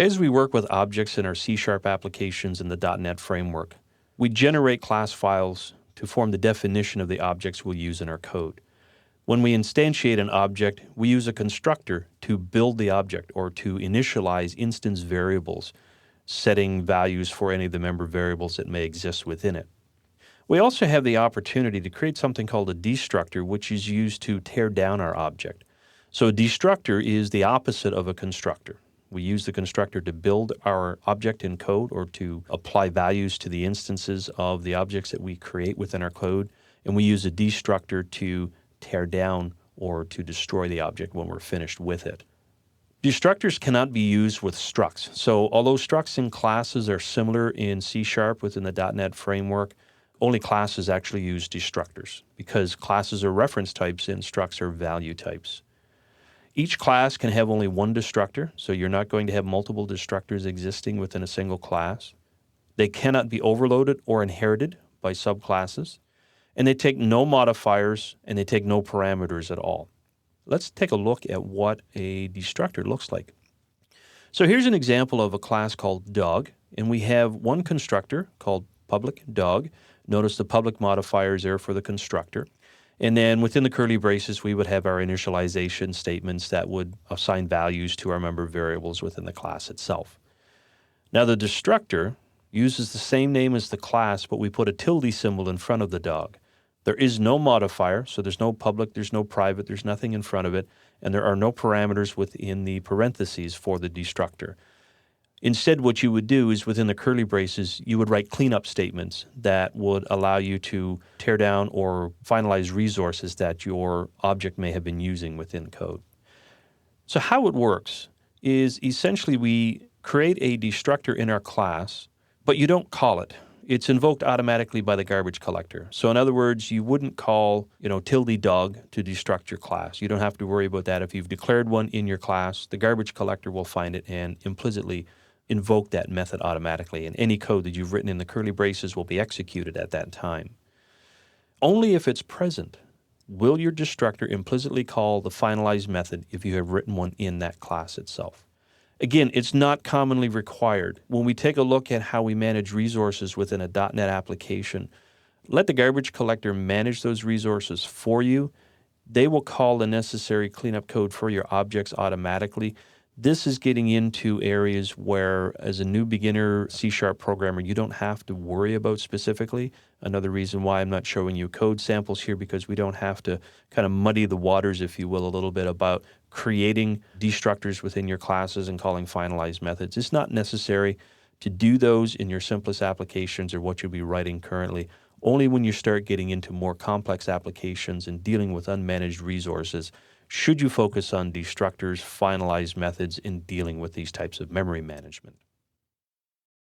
As we work with objects in our C# applications in the .NET framework, we generate class files to form the definition of the objects we'll use in our code. When we instantiate an object, we use a constructor to build the object or to initialize instance variables, setting values for any of the member variables that may exist within it. We also have the opportunity to create something called a destructor, which is used to tear down our object. So a destructor is the opposite of a constructor. We use the constructor to build our object in code or to apply values to the instances of the objects that we create within our code, and we use a destructor to tear down or to destroy the object when we're finished with it. Destructors cannot be used with structs. So although structs and classes are similar in C# within the .NET framework, only classes actually use destructors because classes are reference types and structs are value types. Each class can have only one destructor, so you're not going to have multiple destructors existing within a single class. They cannot be overloaded or inherited by subclasses, and they take no modifiers and they take no parameters at all. Let's take a look at what a destructor looks like. So here's an example of a class called dog, and we have one constructor called public dog. Notice the public modifier is there for the constructor. And then within the curly braces, we would have our initialization statements that would assign values to our member variables within the class itself. Now the destructor uses the same name as the class, but we put a tilde symbol in front of the dog. There is no modifier, so there's no public, there's no private, there's nothing in front of it, and there are no parameters within the parentheses for the destructor. Instead, what you would do is within the curly braces, you would write cleanup statements that would allow you to tear down or finalize resources that your object may have been using within code. So how it works is essentially we create a destructor in our class, but you don't call it. It's invoked automatically by the garbage collector. So in other words, you wouldn't call, tilde dog to destruct your class. You don't have to worry about that. If you've declared one in your class, the garbage collector will find it and implicitly invoke that method automatically, and any code that you've written in the curly braces will be executed at that time. Only if it's present will your destructor implicitly call the finalize method if you have written one in that class itself. Again, it's not commonly required. When we take a look at how we manage resources within a .NET application, let the garbage collector manage those resources for you. They will call the necessary cleanup code for your objects automatically. This is getting into areas where, as a new beginner C# programmer, you don't have to worry about specifically. Another reason why I'm not showing you code samples here, because we don't have to kind of muddy the waters, if you will, a little bit about creating destructors within your classes and calling finalize methods. It's not necessary to do those in your simplest applications or what you'll be writing currently. Only when you start getting into more complex applications and dealing with unmanaged resources should you focus on destructors, finalized methods in dealing with these types of memory management.